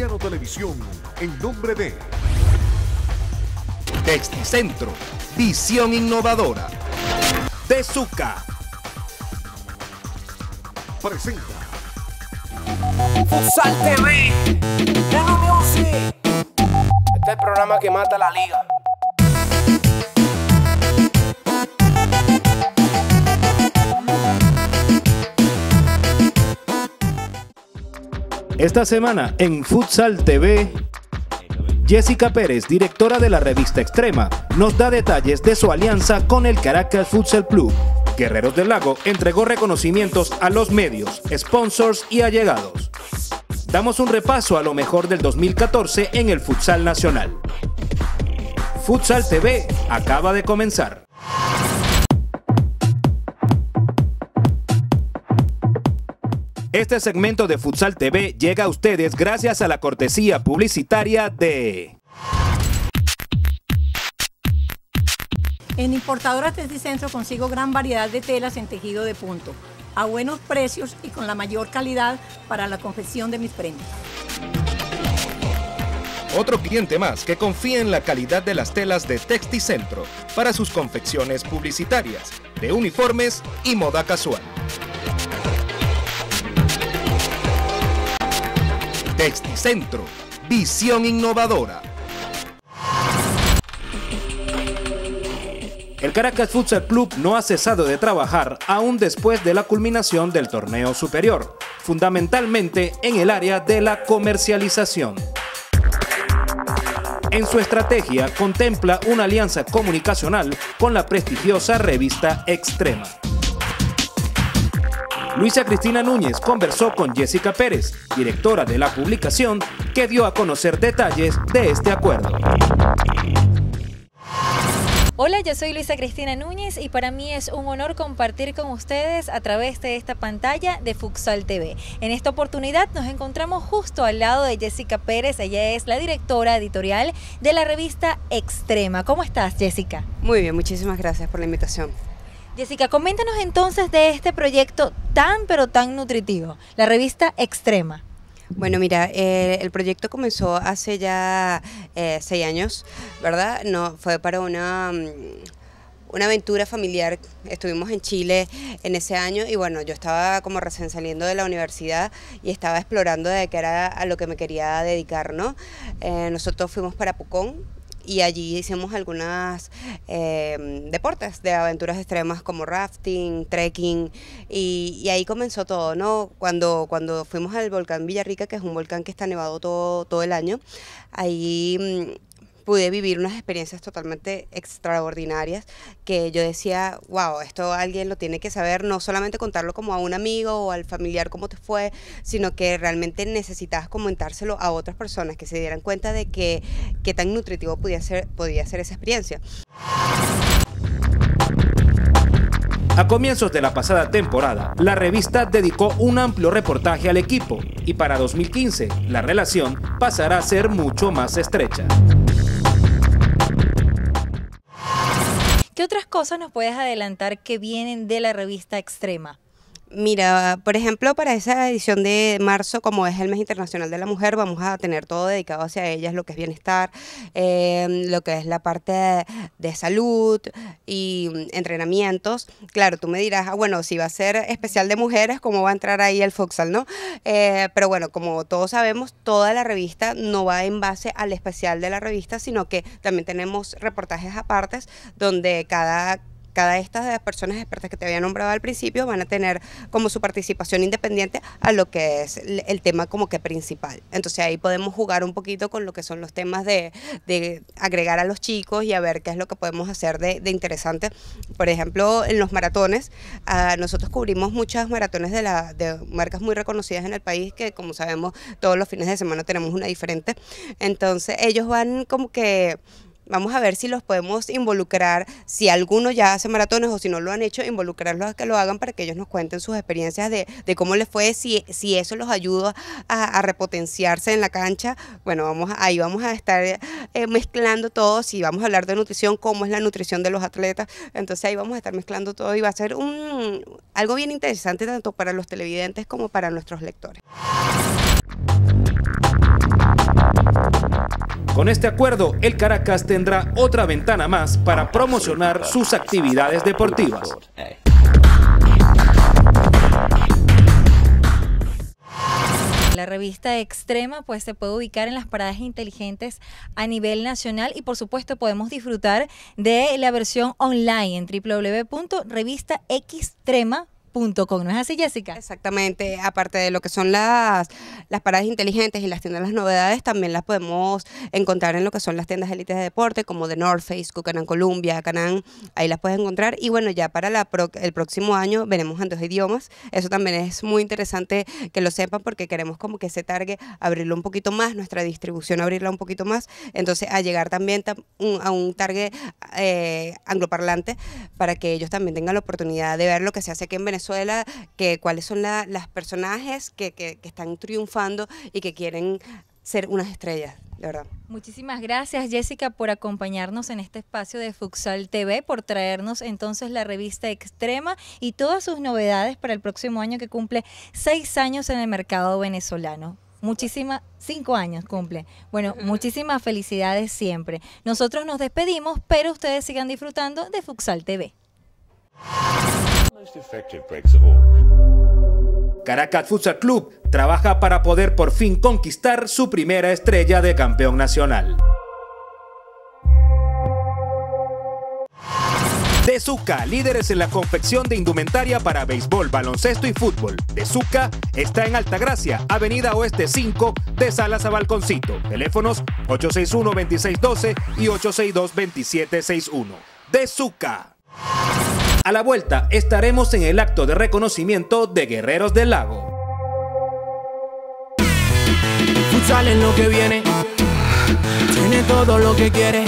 Colombiano Televisión, en nombre de Texticentro, visión innovadora. Tezuka presenta Futsal TV, Nenu Music. Este es el programa que mata la liga. Esta semana en Futsal TV, Jessica Pérez, directora de la revista Extrema, nos da detalles de su alianza con el Caracas Futsal Club. Guerreros del Lago entregó reconocimientos a los medios, sponsors y allegados. Damos un repaso a lo mejor del 2014 en el futsal nacional. Futsal TV acaba de comenzar. Este segmento de Futsal TV llega a ustedes gracias a la cortesía publicitaria de... En Importadoras Texticentro consigo gran variedad de telas en tejido de punto, a buenos precios y con la mayor calidad para la confección de mis prendas. Otro cliente más que confía en la calidad de las telas de Texticentro para sus confecciones publicitarias, de uniformes y moda casual. Texticentro, visión innovadora. El Caracas Futsal Club no ha cesado de trabajar aún después de la culminación del torneo superior, fundamentalmente en el área de la comercialización. En su estrategia contempla una alianza comunicacional con la prestigiosa revista Extrema. Luisa Cristina Núñez conversó con Jessica Pérez, directora de la publicación, que dio a conocer detalles de este acuerdo. Hola, yo soy Luisa Cristina Núñez y para mí es un honor compartir con ustedes a través de esta pantalla de Futsal TV. En esta oportunidad nos encontramos justo al lado de Jessica Pérez. Ella es la directora editorial de la revista Extrema. ¿Cómo estás, Jessica? Muy bien, muchísimas gracias por la invitación. Jessica, coméntanos entonces de este proyecto pero tan nutritivo, la revista Extrema. Bueno, mira, el proyecto comenzó hace ya 6 años, ¿verdad? No, fue para una aventura familiar. Estuvimos en Chile en ese año y bueno, yo estaba como recién saliendo de la universidad y estaba explorando de qué era a lo que me quería dedicar, ¿no? Nosotros fuimos para Pucón y allí hicimos algunos deportes de aventuras extremas como rafting, trekking y ahí comenzó todo, ¿no? Cuando fuimos al volcán Villarrica, que es un volcán que está nevado todo el año, ahí pude vivir unas experiencias totalmente extraordinarias que yo decía, wow, esto alguien lo tiene que saber, no solamente contarlo como a un amigo o al familiar cómo te fue, sino que realmente necesitabas comentárselo a otras personas que se dieran cuenta de qué tan nutritivo podía ser esa experiencia. A comienzos de la pasada temporada, la revista dedicó un amplio reportaje al equipo y para 2015 la relación pasará a ser mucho más estrecha. ¿Qué otras cosas nos puedes adelantar que vienen de la revista Extrema? Mira, por ejemplo, para esa edición de marzo, como es el Mes Internacional de la Mujer, vamos a tener todo dedicado hacia ellas, lo que es bienestar, lo que es la parte de salud y entrenamientos. Claro, tú me dirás, bueno, si va a ser especial de mujeres, ¿cómo va a entrar ahí el futsal, no? Pero bueno, como todos sabemos, toda la revista no va en base al especial de la revista, sino que también tenemos reportajes apartes donde cada de estas personas expertas que te había nombrado al principio van a tener como su participación independiente a lo que es el tema como que principal. Entonces ahí podemos jugar un poquito con lo que son los temas de agregar a los chicos y a ver qué es lo que podemos hacer de interesante. Por ejemplo, en los maratones, nosotros cubrimos muchas maratones de marcas muy reconocidas en el país que, como sabemos, todos los fines de semana tenemos una diferente. Entonces ellos van como que... Vamos a ver si los podemos involucrar, si alguno ya hace maratones o si no lo han hecho, involucrarlos a que lo hagan para que ellos nos cuenten sus experiencias de cómo les fue, si eso los ayuda a repotenciarse en la cancha. Bueno, ahí vamos a estar mezclando todo, si vamos a hablar de nutrición, cómo es la nutrición de los atletas, entonces ahí vamos a estar mezclando todo y va a ser algo bien interesante tanto para los televidentes como para nuestros lectores. Con este acuerdo, el Caracas tendrá otra ventana más para promocionar sus actividades deportivas. La revista Extrema pues se puede ubicar en las paradas inteligentes a nivel nacional y por supuesto podemos disfrutar de la versión online en www.revistaextrema.com. ¿No es así, Jessica? Exactamente, aparte de lo que son las paradas inteligentes y las tiendas de las novedades, también las podemos encontrar en lo que son las tiendas élites de deporte, como The North Face, Cucanán Columbia, Canán, ahí las puedes encontrar. Y bueno, ya para el próximo año veremos en 2 idiomas. Eso también es muy interesante que lo sepan, porque queremos como que ese target abrirlo un poquito más, nuestra distribución abrirla un poquito más, entonces a llegar también a un target angloparlante, para que ellos también tengan la oportunidad de ver lo que se hace aquí en Venezuela, cuáles son las personajes que están triunfando y que quieren ser unas estrellas, de verdad. Muchísimas gracias, Jessica, por acompañarnos en este espacio de Futsal TV, por traernos entonces la revista Extrema y todas sus novedades para el próximo año, que cumple 6 años en el mercado venezolano. 5 años cumple. Bueno, muchísimas felicidades siempre. Nosotros nos despedimos, pero ustedes sigan disfrutando de Futsal TV. Caracas Futsal Club trabaja para poder por fin conquistar su primera estrella de campeón nacional. Desuca, líderes en la confección de indumentaria para béisbol, baloncesto y fútbol. Desuca está en Altagracia, Avenida Oeste 5 de Salas a Balconcito. Teléfonos 861-2612 y 862-2761. Desuca. A la vuelta estaremos en el acto de reconocimiento de Guerreros del Lago. Futsal es lo que viene, tiene todo lo que quiere.